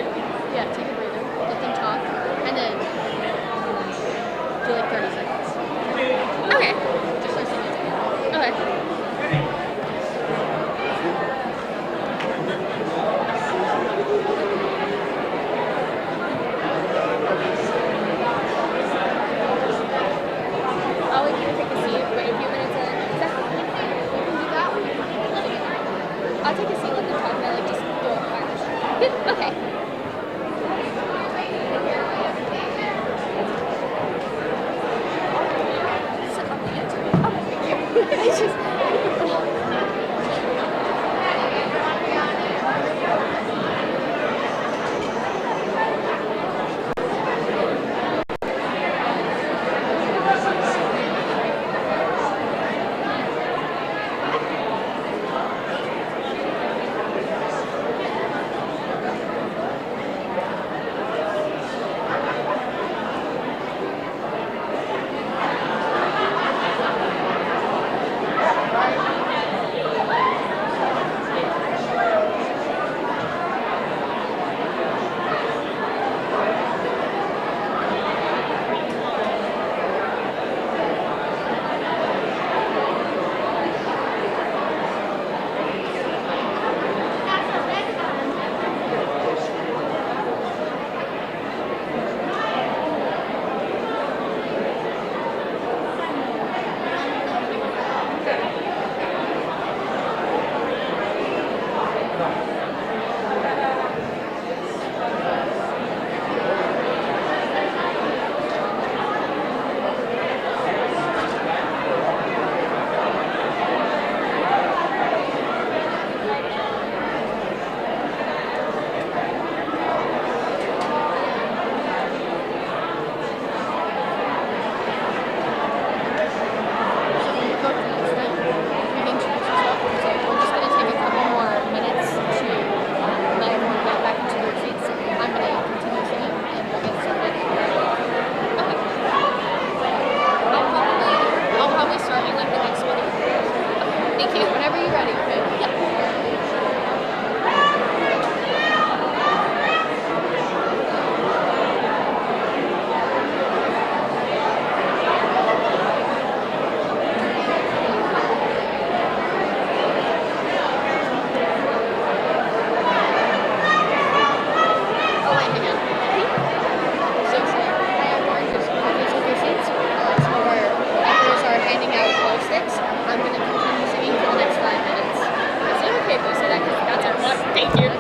yeah, take a breather, let them talk, and then do like 30 seconds. Okay. Just like singing. Okay. I'll wait for you to take a seat, wait a few minutes in. You can do that, or you can let it go. I'll take a seat, let them talk, and I like just do a fire. Okay. It's just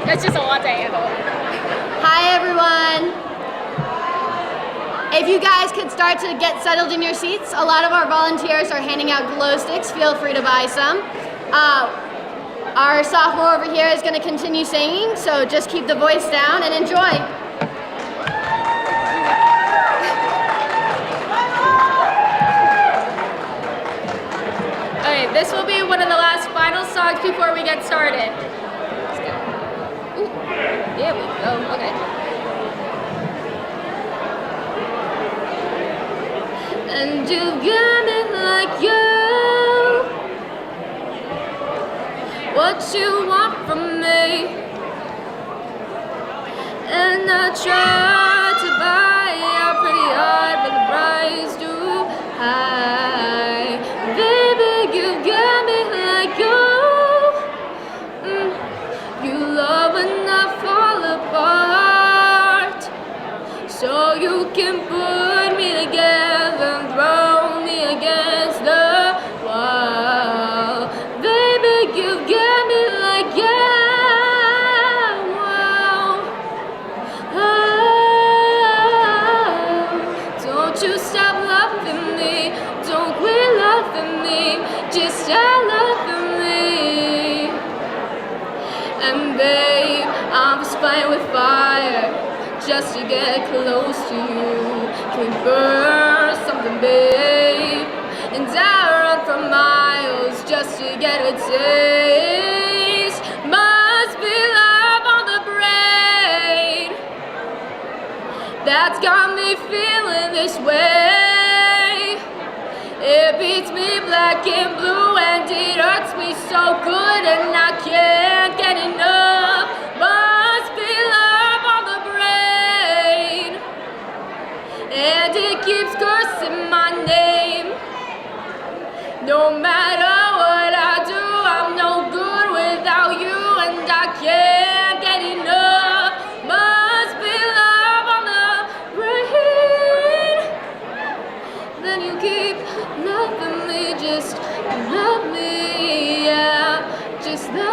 That's just a lot to handle. Hi everyone! If you guys could start to get settled in your seats, a lot of our volunteers are handing out glow sticks. Feel free to buy some. Our sophomore over here is going to continue singing, so just keep the voice down and enjoy. Okay, this will be one of the last final songs before we get started. Let's go. Ooh, there we go. Okay. And you got me like you. What you want from me? And I try to buy your pretty heart, but the price too high. Baby, you got me like you. You love when I fall apart, so you can put me together and throw me against the wall. Baby, you got me like don't you stop loving me, don't quit loving me, just stop loving me. And babe, I'm just fighting with fire just to get close to you. Can we burn something, babe? And I run for miles just to get a taste. Must be love on the brain that's got me feeling this way. It beats me black and blue and it hurts me so good and I can't get enough. Must be love on the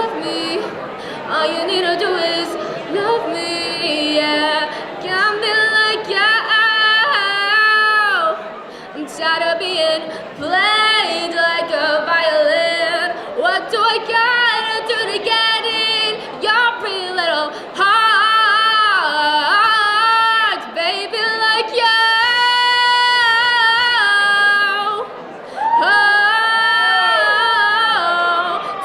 love me. All you need to do is love me, yeah. Got me like you. I'm tired of being played like a violin. What do I gotta do to get in your pretty little heart, baby, like you?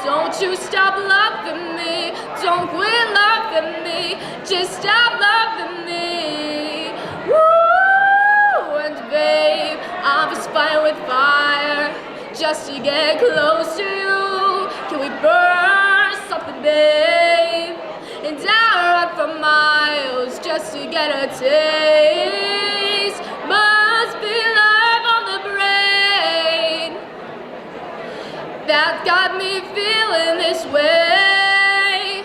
Don't you stop loving me, don't quit loving me, just stop loving me. Woo! And babe, I'm just fighting with fire, just to get close to you. Can we burn something, babe? And I'll run for miles, just to get a taste. Must be love on the brain that got me feeling this way.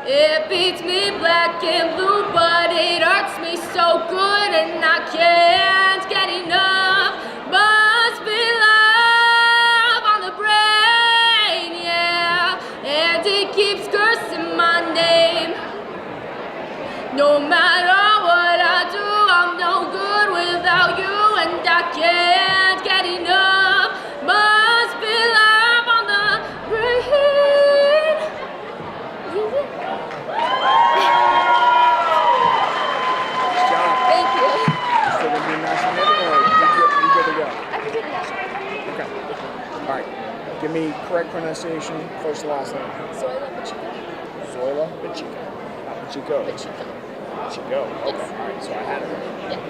It beats me black and blue, but it hurts me so good, and I can't get enough. Must be love on the brain, yeah. And it keeps cursing my name. No matter what I do, I'm no good without you, and I can't get enough. Must be love on the brain. Nice job. Thank you. Still gonna do national anthem, or you good to go? I can do the national anthem. Okay. All right. Give me correct pronunciation, first and last name. Zoila Pacheco. Zoila Pacheco. Not Pacheco. Pacheco. Pacheco. Okay. Yes. All right. So I had it right. Yeah.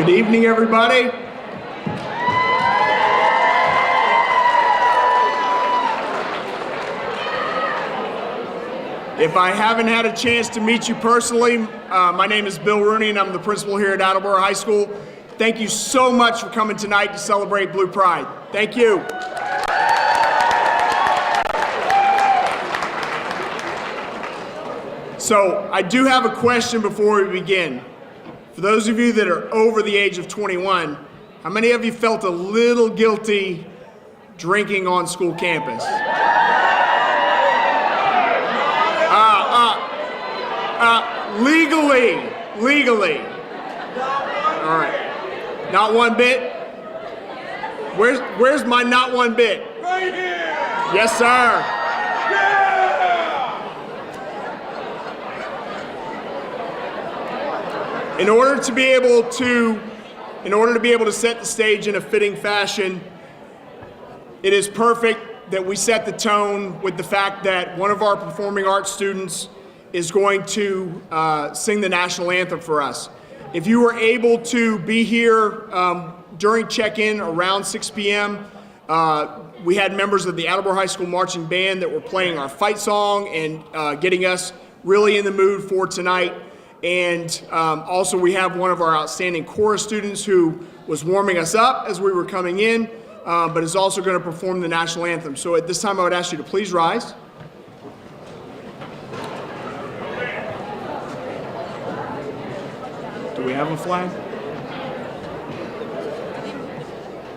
Good evening, everybody. If I haven't had a chance to meet you personally, my name is Bill Rooney and I'm the principal here at Attleboro High School. Thank you so much for coming tonight to celebrate Blue Pride. Thank you. So I do have a question before we begin. For those of you that are over the age of 21, how many of you felt a little guilty drinking on school campus? Legally. All right. Not one bit? Where's my not one bit? Right here! Yes, sir. Yeah! In order to be able to set the stage in a fitting fashion, it is perfect that we set the tone with the fact that one of our performing arts students is going to sing the national anthem for us. If you were able to be here during check-in around 6 p.m., we had members of the Attleboro High School Marching Band that were playing our fight song and getting us really in the mood for tonight. And also we have one of our outstanding chorus students who was warming us up as we were coming in, but is also going to perform the national anthem. So at this time I would ask you to please rise. Do we have a flag?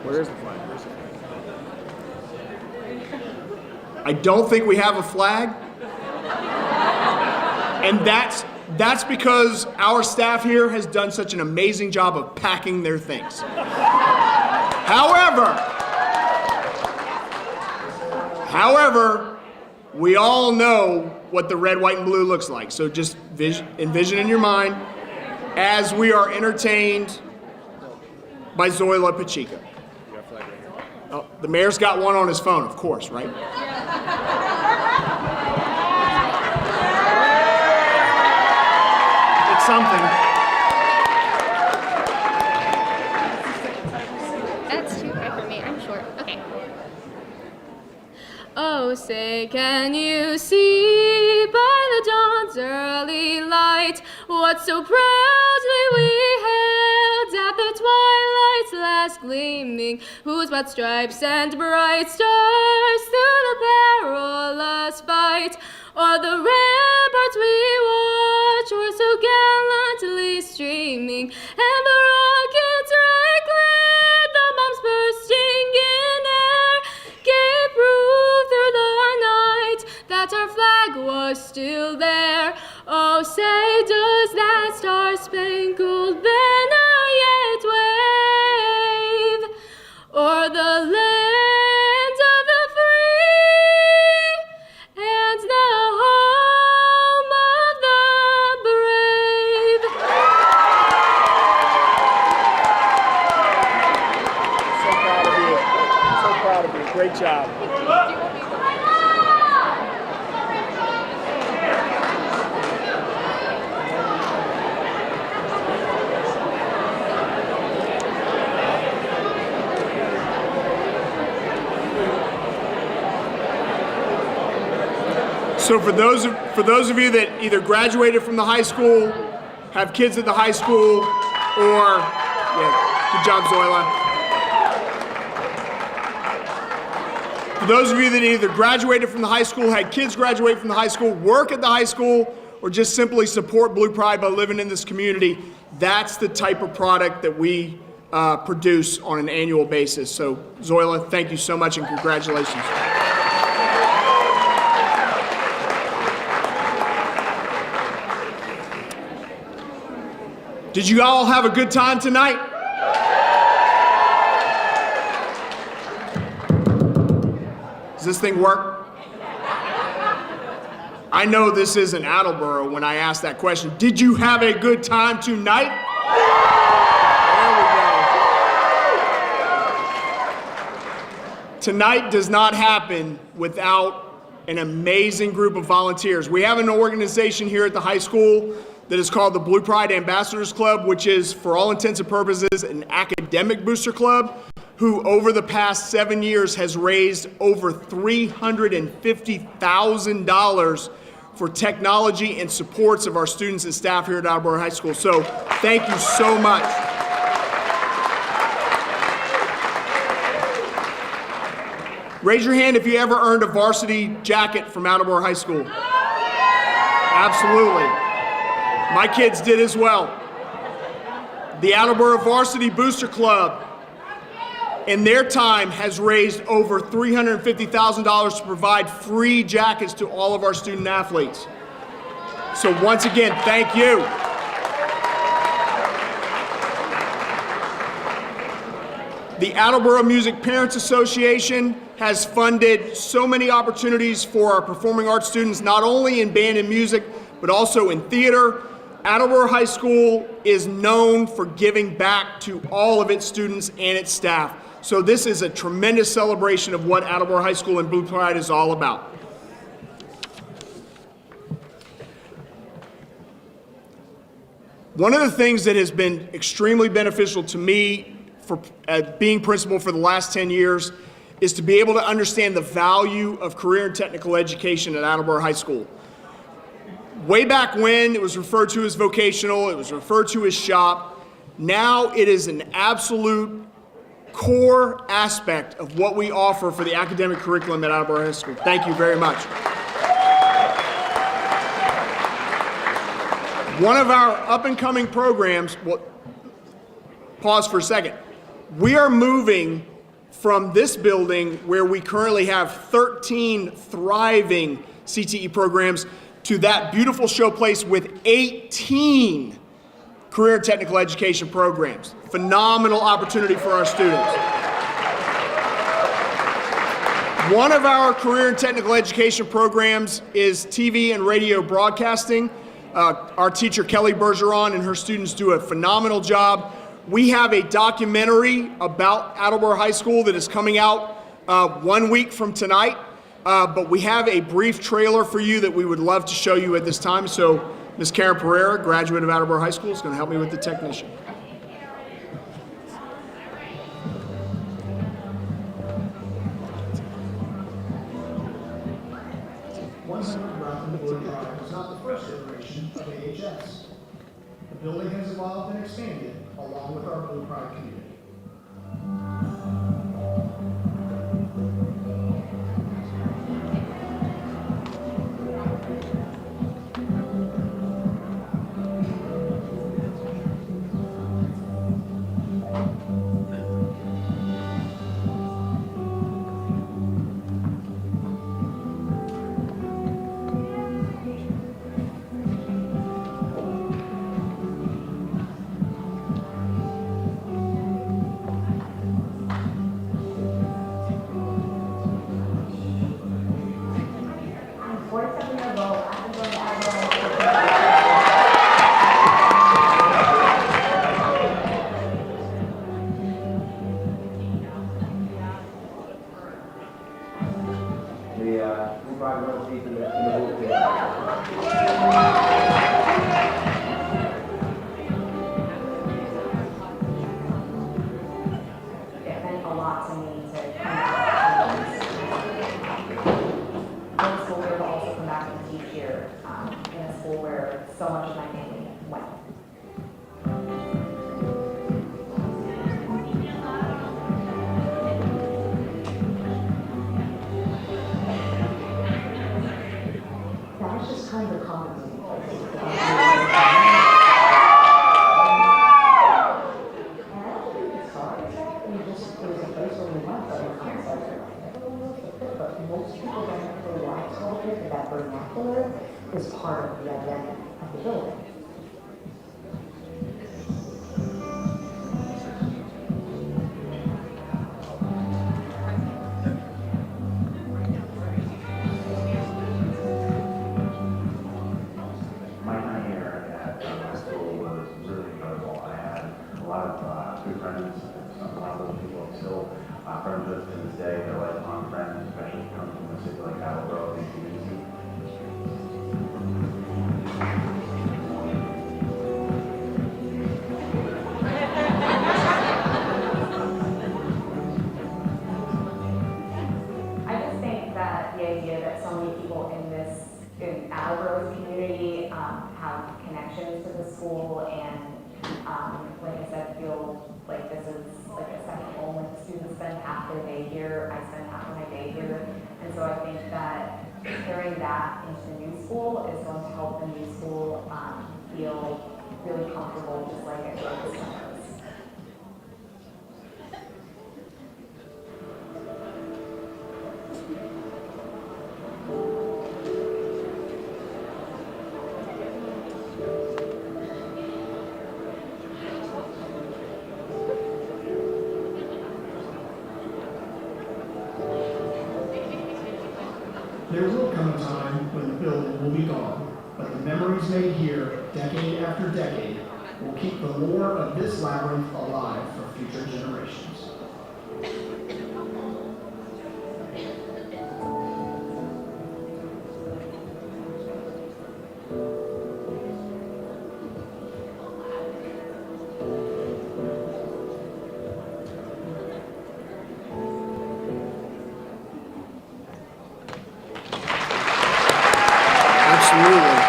Where is the flag? I don't think we have a flag. And that's because our staff here has done such an amazing job of packing their things. However, we all know what the red, white, and blue looks like. So just envision in your mind as we are entertained by Zoila Pacheco. Oh, the mayor's got one on his phone, of course, right? It's something. That's too high for me. I'm short. Okay. Oh, say, can you see by the dawn's early light what so proudly we hailed at the twilight's last gleaming, whose broad stripes and bright stars through the perilous fight o'er the ramparts we watch were so gallantly streaming, and the rockets red-lit, the bombs bursting in air, gave proof through the night that our flag was still there. Oh, say, does that star-spangled banner yet wave o'er the land of the free and the home of the brave? So proud of you. So proud of you. Great job. So for those of you that either graduated from the high school, have kids at the high school, or good job, Zoila. For those of you that either graduated from the high school, had kids graduate from the high school, work at the high school, or just simply support Blue Pride by living in this community, that's the type of product that we produce on an annual basis. So Zoila, thank you so much and congratulations. Did you all have a good time tonight? Does this thing work? I know this isn't Attleboro when I ask that question. Did you have a good time tonight? There we go. Tonight does not happen without an amazing group of volunteers. We have an organization here at the high school that is called the Blue Pride Ambassadors Club, which is, for all intents and purposes, an academic booster club, who over the past 7 years has raised over $350,000 for technology and supports of our students and staff here at Attleboro High School. So thank you so much. Raise your hand if you ever earned a varsity jacket from Attleboro High School. Absolutely. My kids did as well. The Attleboro Varsity Booster Club, in their time, has raised over $350,000 to provide free jackets to all of our student athletes. So once again, thank you. The Attleboro Music Parents Association has funded so many opportunities for our performing arts students, not only in band and music, but also in theater. Attleboro High School is known for giving back to all of its students and its staff. So this is a tremendous celebration of what Attleboro High School and Blue Pride is all about. One of the things that has been extremely beneficial to me for being principal for the last 10 years is to be able to understand the value of career and technical education at Attleboro High School. Way back when, it was referred to as vocational, it was referred to as shop. Now it is an absolute core aspect of what we offer for the academic curriculum at Attleboro High School. Thank you very much. One of our up-and-coming programs, well, pause for a second. We are moving from this building where we currently have 13 thriving CTE programs to that beautiful showplace with 18 career and technical education programs. Phenomenal opportunity for our students. One of our career and technical education programs is TV and radio broadcasting. Our teacher, Kelly Bergeron, and her students do a phenomenal job. We have a documentary about Attleboro High School that is coming out 1 week from tonight, but we have a brief trailer for you that we would love to show you at this time. So Ms. Karen Pereira, graduate of Attleboro High School, is going to help me with the technician. Raffle was not the first iteration of AHS. The building has evolved and expanded along with our Blue Pride community. Is part of the identity of the building. My time here at high school was really enjoyable. I had a lot of good friends. A lot of those people I'm still friends with to this day. They're lifelong friends, especially coming from a city like Attleboro and community. school and, like I said, feel like this is like a second home. Like the students spend half their day here, I spend half of my day here, and so I think that carrying that into the new school is going to help the new school feel really comfortable, just like I feel this one does. There will come a time when the building will be gone, but the memories made here, decade after decade, will keep the lore of this labyrinth alive for future generations. Absolutely.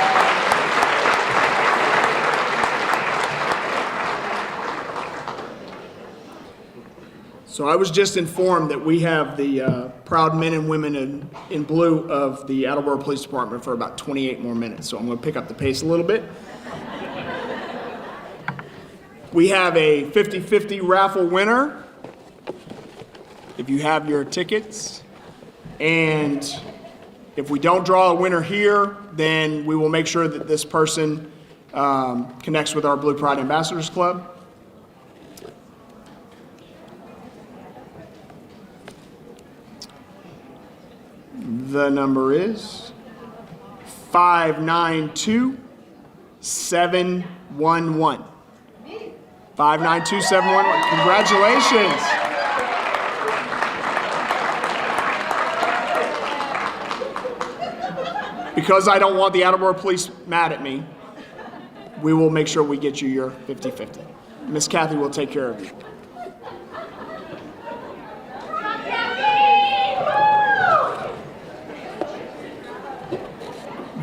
So I was just informed that we have the proud men and women in blue of the Attleboro Police Department for about 28 more minutes. So I'm going to pick up the pace a little bit. We have a 50-50 raffle winner. If you have your tickets. And if we don't draw a winner here, then we will make sure that this person connects with our Blue Pride Ambassadors Club. The number is 592711. 592711. Congratulations. Because I don't want the Attleboro Police mad at me, we will make sure we get you your 50-50. Miss Kathy will take care of you.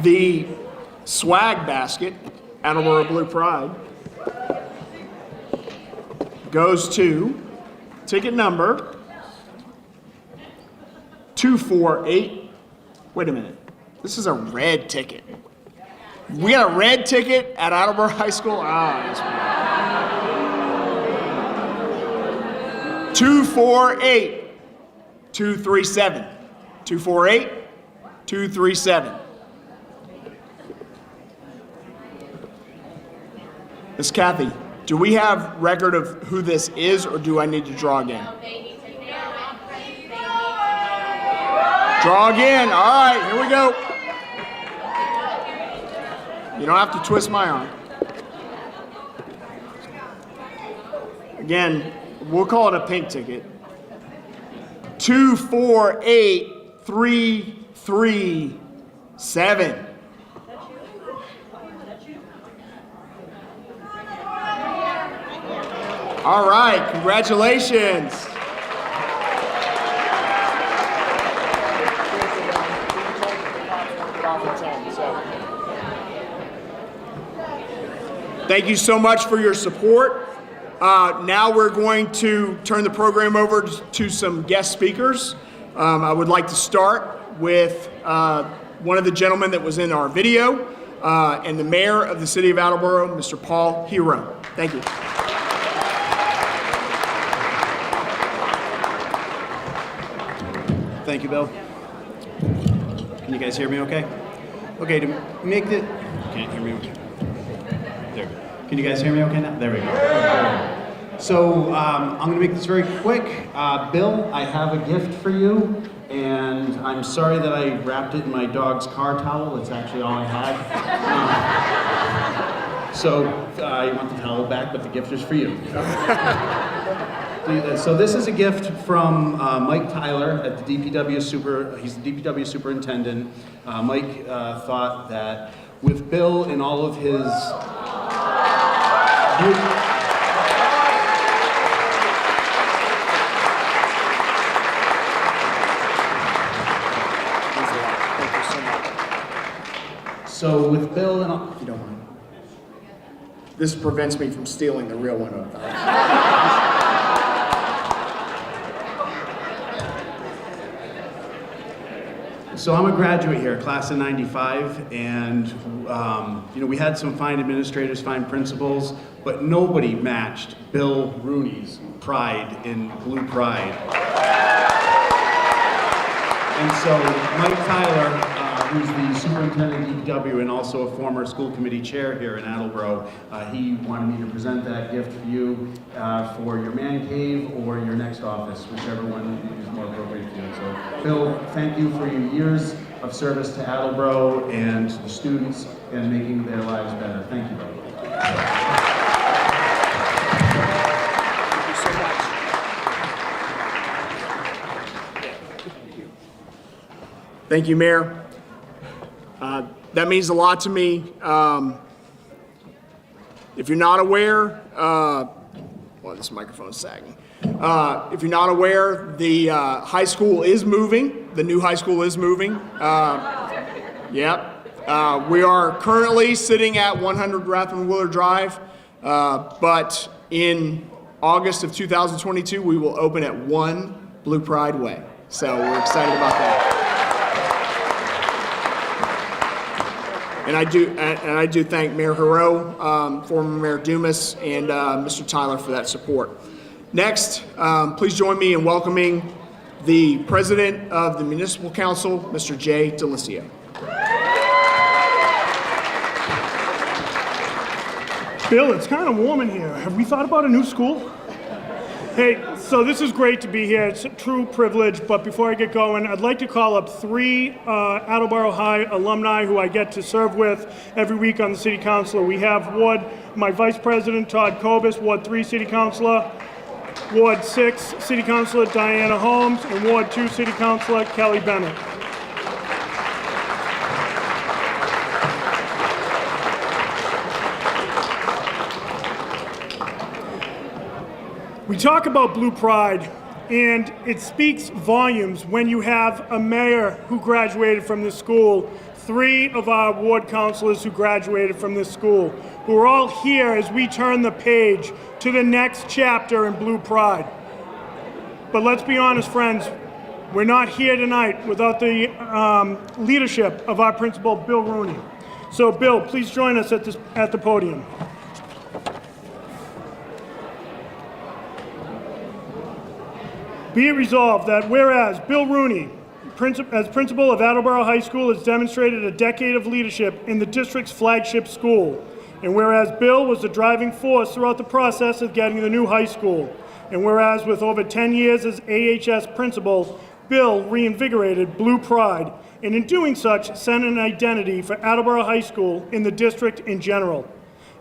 The swag basket, Attleboro Blue Pride, goes to ticket number 248. Wait a minute. This is a red ticket. We got a red ticket at Attleboro High School? Ah, that's weird. 248-237. 248-237. Miss Kathy, do we have record of who this is, or do I need to draw again? Draw again. All right, here we go. You don't have to twist my arm. Again, we'll call it a pink ticket. 248337. All right, congratulations. Thank you so much for your support. Now we're going to turn the program over to some guest speakers. I would like to start with one of the gentlemen that was in our video and the mayor of the city of Attleboro, Mr. Paul Hero. Thank you. Thank you, Bill. Can you guys hear me okay? Okay, to make the... Can't hear me okay? There. Can you guys hear me okay now? There we go. So I'm going to make this very quick. Bill, I have a gift for you, and I'm sorry that I wrapped it in my dog's car towel. It's actually all I had. So I want the towel back, but the gift is for you. So this is a gift from Mike Tyler at the DPW he's the DPW superintendent. Mike thought that with Bill and all of his So with Bill and all, if you don't mind. this prevents me from stealing the real one of them. So I'm a graduate here, class of 95, and we had some fine administrators, fine principals, but nobody matched Bill Rooney's pride in Blue Pride. And so Mike Tyler, who's the superintendent DPW and also a former school committee chair here in Attleboro, he wanted me to present that gift to you for your man cave or your next office, whichever one is more appropriate for you. So Bill, thank you for your years of service to Attleboro and the students and making their lives better. Thank you, Bill. Thank you, Mayor. That means a lot to me. If you're not aware, well, this microphone is sagging. If you're not aware, the high school is moving. The new high school is moving. Yep. We are currently sitting at 100 Raffle Willard Drive, but in August of 2022, we will open at 1 Blue Pride Way. So we're excited about that. And I do thank Mayor Hero, former Mayor Dumas, and Mr. Tyler for that support. Next, please join me in welcoming the President of the Municipal Council, Mr. Jay Delisio. Bill, it's kind of warm in here. Have we thought about a new school? Hey, so this is great to be here. It's a true privilege, but before I get going, I'd like to call up 3 Attleboro High alumni who I get to serve with every week on the City Council. We have my Vice President, Todd Kobus, Ward 3 City Councilor, Ward 6 City Councilor, Diana Holmes, and Ward 2 City Councilor, Kelly Bennett. We talk about Blue Pride, and it speaks volumes when you have a mayor who graduated from this school, 3 of our ward councilors who graduated from this school, who are all here as we turn the page to the next chapter in Blue Pride. But let's be honest, friends, we're not here tonight without the leadership of our principal, Bill Rooney. So Bill, please join us at the podium. Be it resolved that whereas Bill Rooney, as principal of Attleboro High School, has demonstrated a decade of leadership in the district's flagship school, and whereas Bill was the driving force throughout the process of getting the new high school, and whereas with over 10 years as AHS principal, Bill reinvigorated Blue Pride, and in doing such, set an identity for Attleboro High School in the district in general.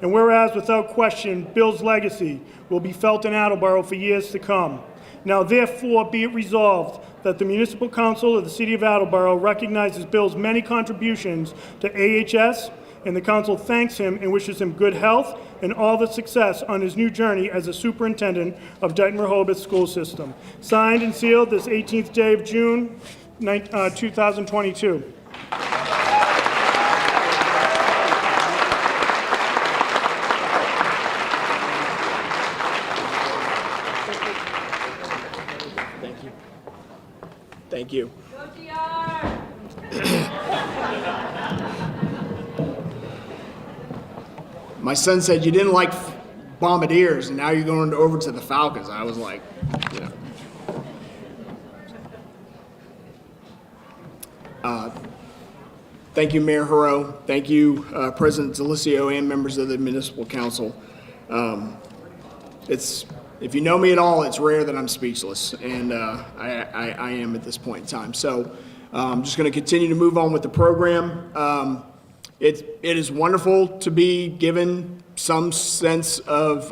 And whereas, without question, Bill's legacy will be felt in Attleboro for years to come. Now, therefore, be it resolved that the Municipal Council of the City of Attleboro recognizes Bill's many contributions to AHS, and the Council thanks him and wishes him good health and all the success on his new journey as a Superintendent of Dayton-Rehoboth School System. Signed and sealed this 18th day of June, 2022. Thank you. My son said you didn't like Bombardiers, and now you're going over to the Falcons. I was like, you know. Thank you, Mayor Hero. Thank you, President Delisio, and members of the Municipal Council. If you know me at all, it's rare that I'm speechless, and I am at this point in time. So I'm just going to continue to move on with the program. It is wonderful to be given some sense of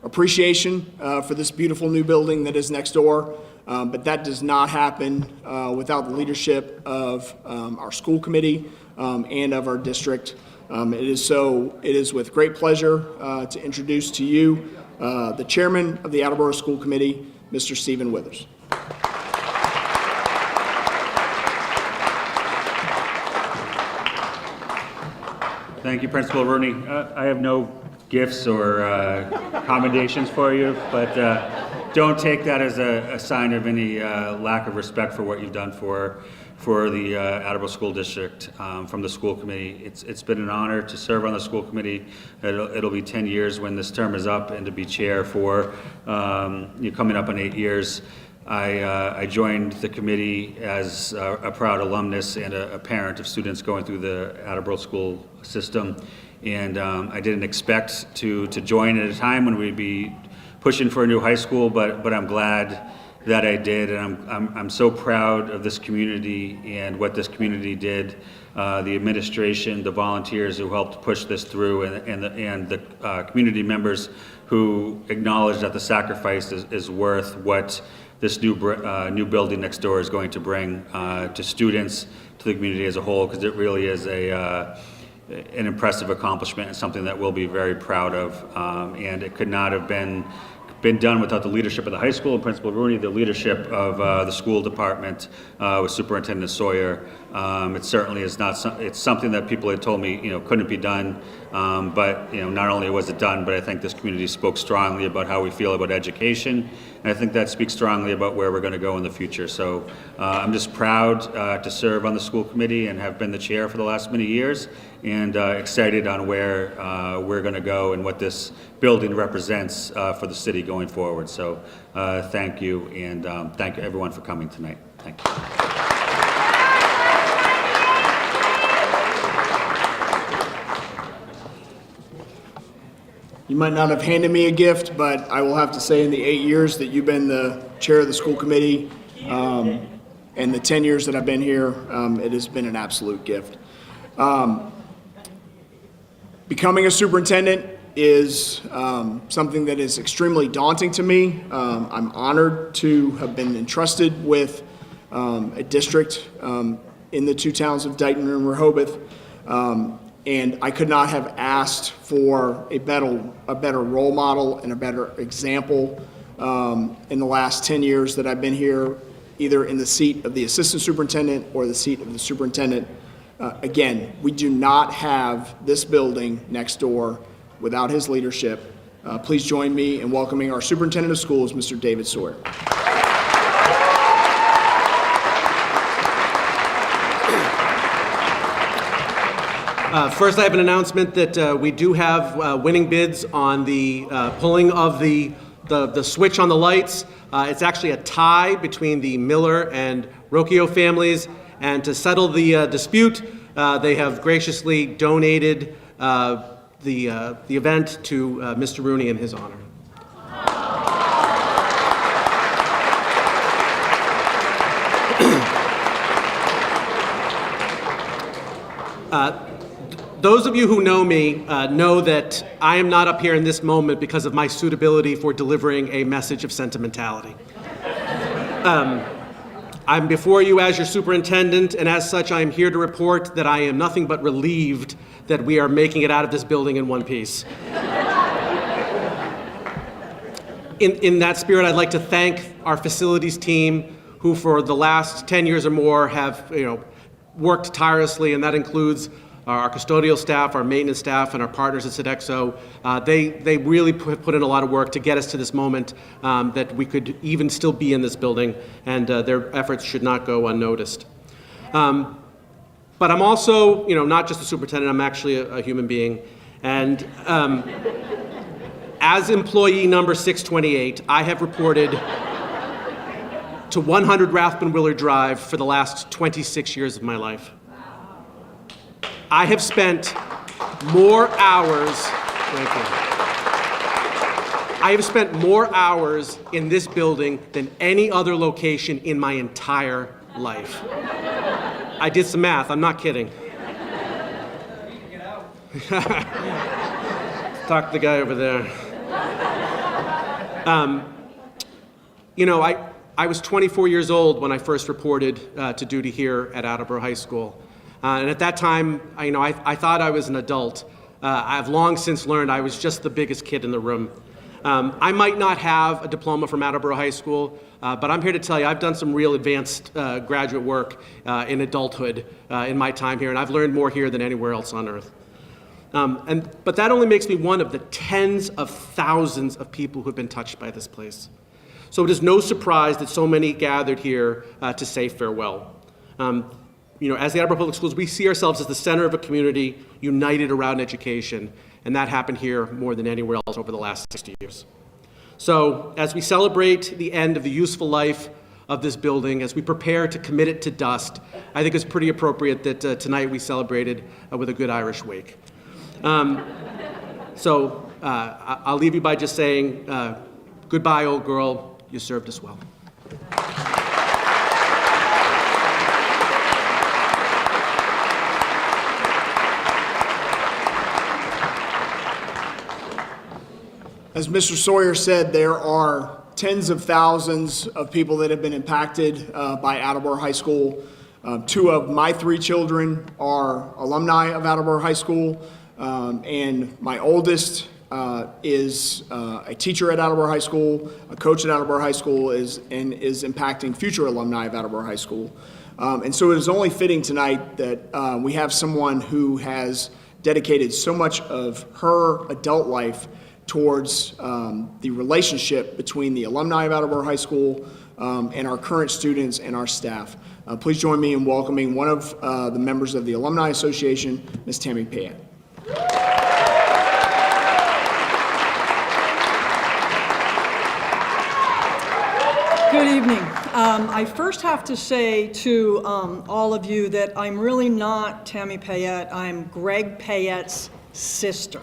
appreciation for this beautiful new building that is next door, but that does not happen without the leadership of our school committee and of our district. It is with great pleasure to introduce to you the chairman of the Attleboro School Committee, Mr. Stephen Withers. Thank you, Principal Rooney. I have no gifts or commendations for you, but don't take that as a sign of any lack of respect for what you've done for the Attleboro School District from the school committee. It's been an honor to serve on the school committee. It'll be 10 years when this term is up, and to be chair for coming up on 8 years. I joined the committee as a proud alumnus and a parent of students going through the Attleboro school system, and I didn't expect to join at a time when we'd be pushing for a new high school, but I'm glad that I did, and I'm so proud of this community and what this community did. The administration, the volunteers who helped push this through, and the community members who acknowledged that the sacrifice is worth what this new building next door is going to bring to students, to the community as a whole, because it really is an impressive accomplishment and something that we'll be very proud of. And it could not have been done without the leadership of the high school and Principal Rooney, the leadership of the school department with Superintendent Sawyer. It certainly is not. It's something that people had told me, couldn't be done. But not only was it done, but I think this community spoke strongly about how we feel about education, and I think that speaks strongly about where we're going to go in the future. So I'm just proud to serve on the school committee and have been the chair for the last many years, and excited on where we're going to go and what this building represents for the city going forward. So thank you, and thank you everyone for coming tonight. Thank you. You might not have handed me a gift, but I will have to say in the 8 years that you've been the chair of the school committee and the 10 years that I've been here, it has been an absolute gift. Becoming a superintendent is something that is extremely daunting to me. I'm honored to have been entrusted with a district in the two towns of Dighton and Rehoboth. And I could not have asked for a better role model and a better example in the last 10 years that I've been here, either in the seat of the assistant superintendent or the seat of the superintendent. Again, we do not have this building next door without his leadership. Please join me in welcoming our superintendent of schools, Mr. David Sawyer. First, I have an announcement that we do have winning bids on the pulling of the switch on the lights. It's actually a tie between the Miller and Rocchio families, and to settle the dispute, they have graciously donated the event to Mr. Rooney in his honor. Those of you who know me know that I am not up here in this moment because of my suitability for delivering a message of sentimentality. I'm before you as your superintendent, and as such, I am here to report that I am nothing but relieved that we are making it out of this building in one piece. In that spirit, I'd like to thank our facilities team, who for the last 10 years or more have worked tirelessly, and that includes our custodial staff, our maintenance staff, and our partners at Sodexo. They really put in a lot of work to get us to this moment that we could even still be in this building, and their efforts should not go unnoticed. But I'm also, not just a superintendent, I'm actually a human being. And as employee number 628, I have reported to 100 Rathbun Willard Drive for the last 26 years of my life. I have spent more hours, thank you. I have spent more hours in this building than any other location in my entire life. I did some math, I'm not kidding. Talk to the guy over there. I was 24 years old when I first reported to duty here at Attleboro High School. And at that time, I thought I was an adult. I've long since learned I was just the biggest kid in the room. I might not have a diploma from Attleboro High School, but I'm here to tell you I've done some real advanced graduate work in adulthood in my time here, and I've learned more here than anywhere else on earth. But that only makes me one of the tens of thousands of people who have been touched by this place. So it is no surprise that so many gathered here to say farewell. As the Attleboro Public Schools, we see ourselves as the center of a community united around education, and that happened here more than anywhere else over the last 60 years. So as we celebrate the end of the useful life of this building, as we prepare to commit it to dust, I think it's pretty appropriate that tonight we celebrated with a good Irish wake. I'll leave you by just saying, goodbye, old girl, you served us well. As Mr. Sawyer said, there are tens of thousands of people that have been impacted by Attleboro High School. 2 of my 3 children are alumni of Attleboro High School, and my oldest is a teacher at Attleboro High School, a coach at Attleboro High School, is impacting future alumni of Attleboro High School. And so it is only fitting tonight that we have someone who has dedicated so much of her adult life towards the relationship between the alumni of Attleboro High School and our current students and our staff. Please join me in welcoming one of the members of the Alumni Association, Ms. Tammy Payette. Good evening. I first have to say to all of you that I'm really not Tammy Payette. I'm Greg Payette's sister.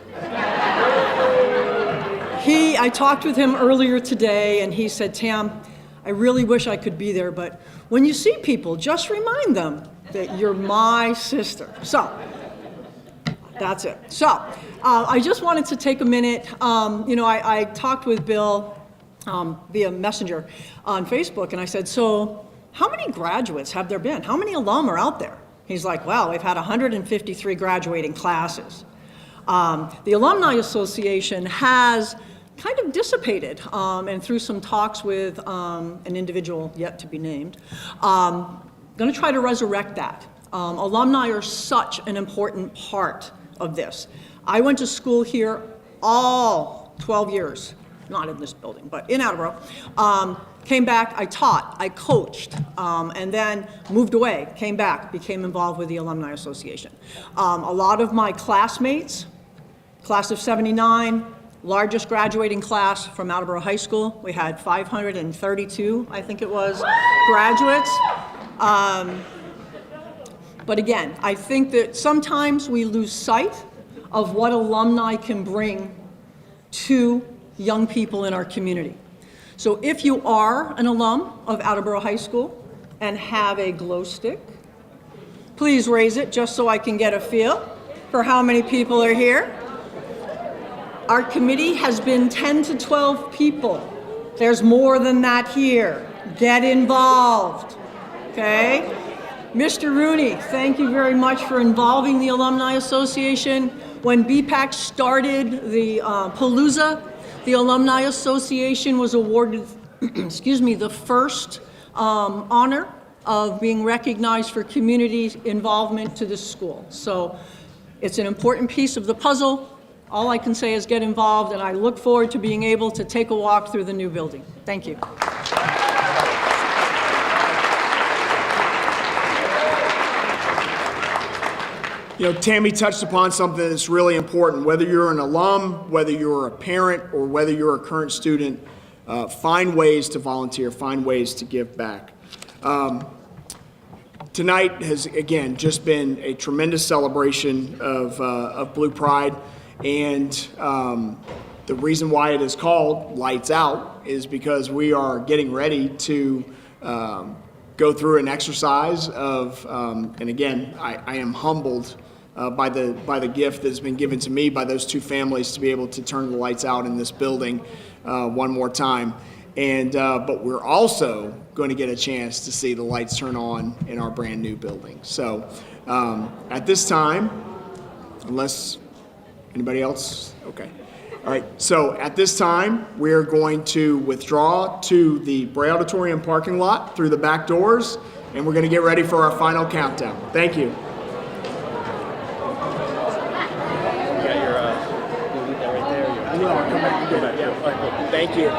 I talked with him earlier today, and he said, Tam, I really wish I could be there, but when you see people, just remind them that you're my sister. So, that's it. So, I just wanted to take a minute. I talked with Bill via Messenger on Facebook, and I said, so how many graduates have there been? How many alum are out there? He's like, well, we've had 153 graduating classes. The Alumni Association has kind of dissipated, and through some talks with an individual yet to be named, going to try to resurrect that. Alumni are such an important part of this. I went to school here all 12 years, not in this building, but in Attleboro. Came back, I taught, I coached, and then moved away, came back, became involved with the Alumni Association. A lot of my classmates, class of 79, largest graduating class from Attleboro High School. We had 532, I think it was, graduates. But again, I think that sometimes we lose sight of what alumni can bring to young people in our community. So if you are an alum of Attleboro High School and have a glow stick, please raise it just so I can get a feel for how many people are here. Our committee has been 10 to 12 people. There's more than that here. Get involved, okay? Mr. Rooney, thank you very much for involving the Alumni Association. When BPAC started the Palooza, the Alumni Association was awarded, the first honor of being recognized for community involvement to the school. So it's an important piece of the puzzle. All I can say is get involved, and I look forward to being able to take a walk through the new building. Thank you. Tammy touched upon something that's really important. Whether you're an alum, whether you're a parent, or whether you're a current student, find ways to volunteer, find ways to give back. Tonight has, again, just been a tremendous celebration of Blue Pride, and the reason why it is called Lights Out is because we are getting ready to go through an exercise of, and again, I am humbled by the gift that's been given to me by those 2 families to be able to turn the lights out in this building one more time. But we're also going to get a chance to see the lights turn on in our brand new building. So at this time, unless anybody else, okay. All right, so at this time, we're going to withdraw to the Bray Auditorium parking lot through the back doors, and we're going to get ready for our final countdown. Thank you. will. I'll come back and get it. Yeah. All right, cool. Thank you.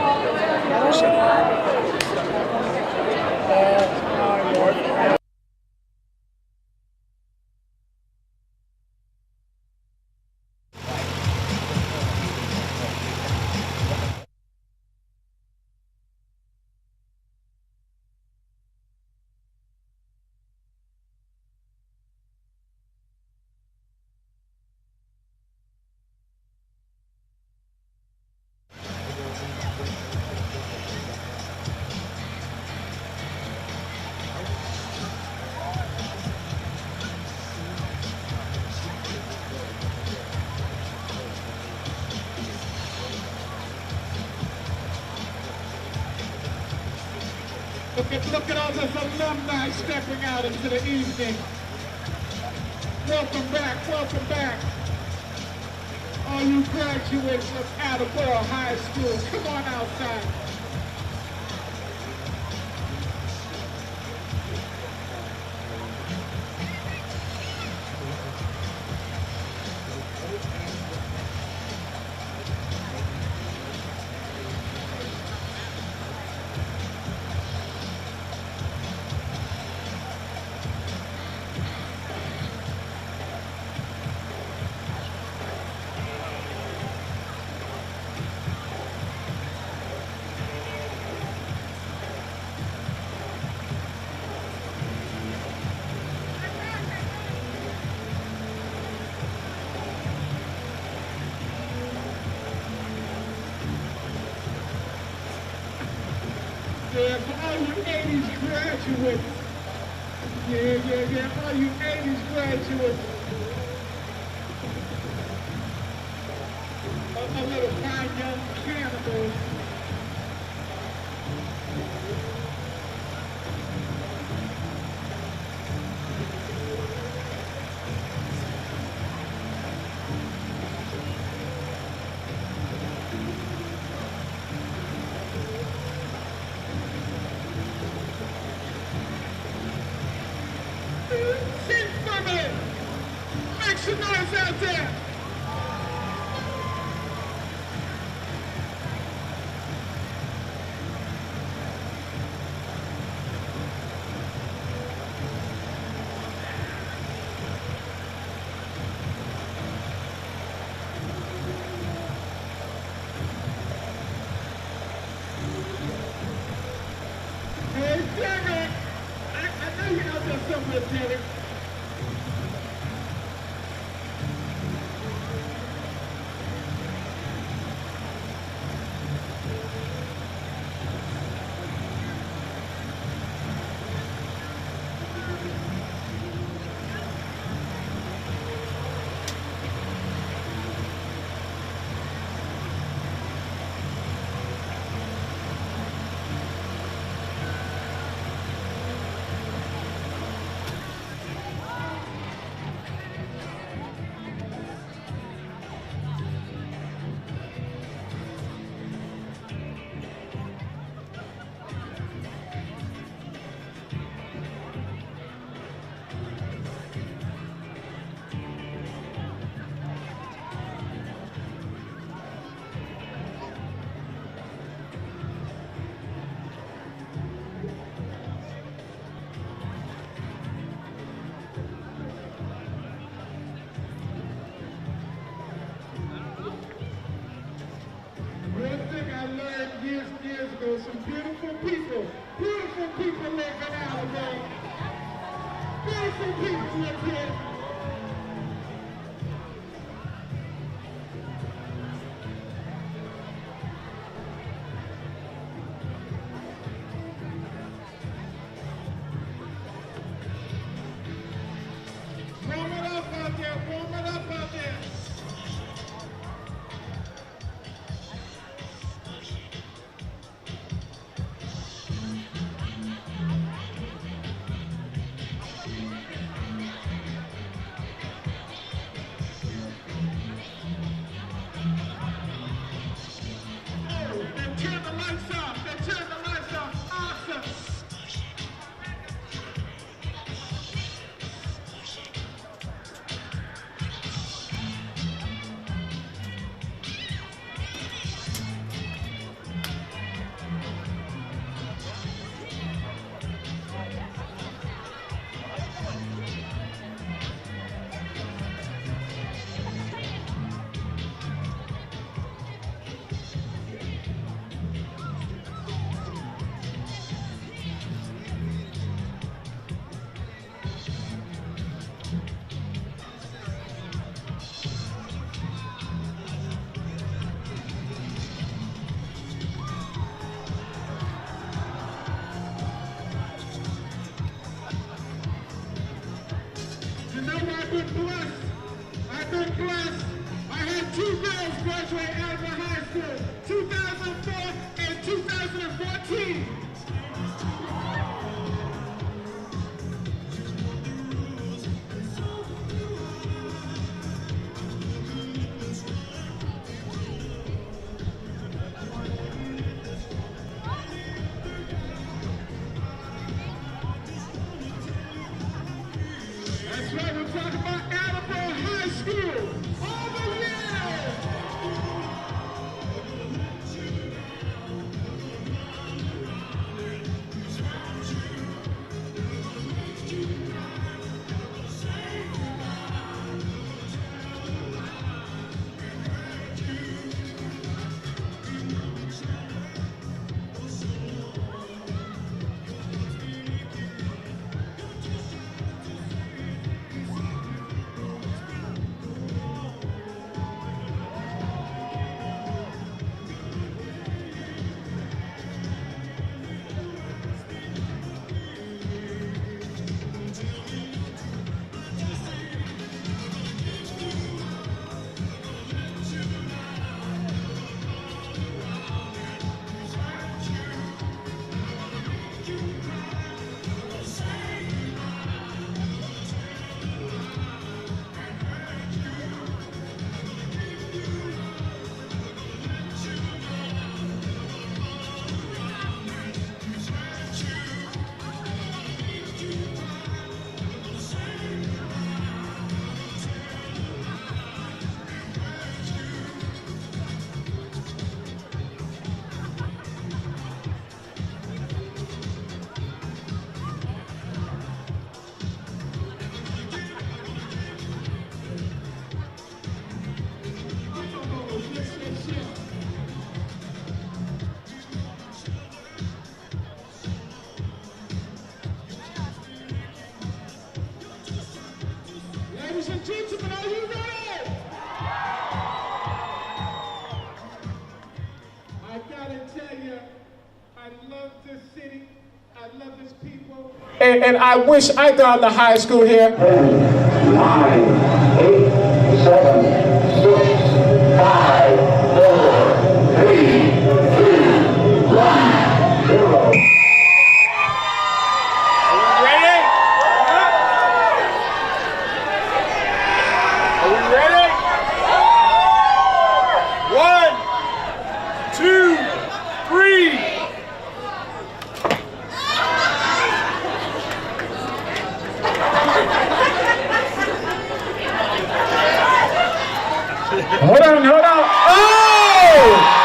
Look at all those alumni stepping out into the evening. Welcome back, welcome back. All you graduates of Attleboro High School, come on outside. Yeah, for all you 80s graduates. Yeah, all you 80s graduates. A little fine young cannibals. Sing for me! Make some noise out there! Hey, Derek! I know you're out there somewhere, Derek. One thing I learned years ago, some beautiful people live in Alabama. Beautiful people live here. Warm it up out there, warm it up out there. and I wish I gone to high school here. 10, 9, 8, 7, 6, 5, 4, 3, 2, 1, 0. Hold on. Oh!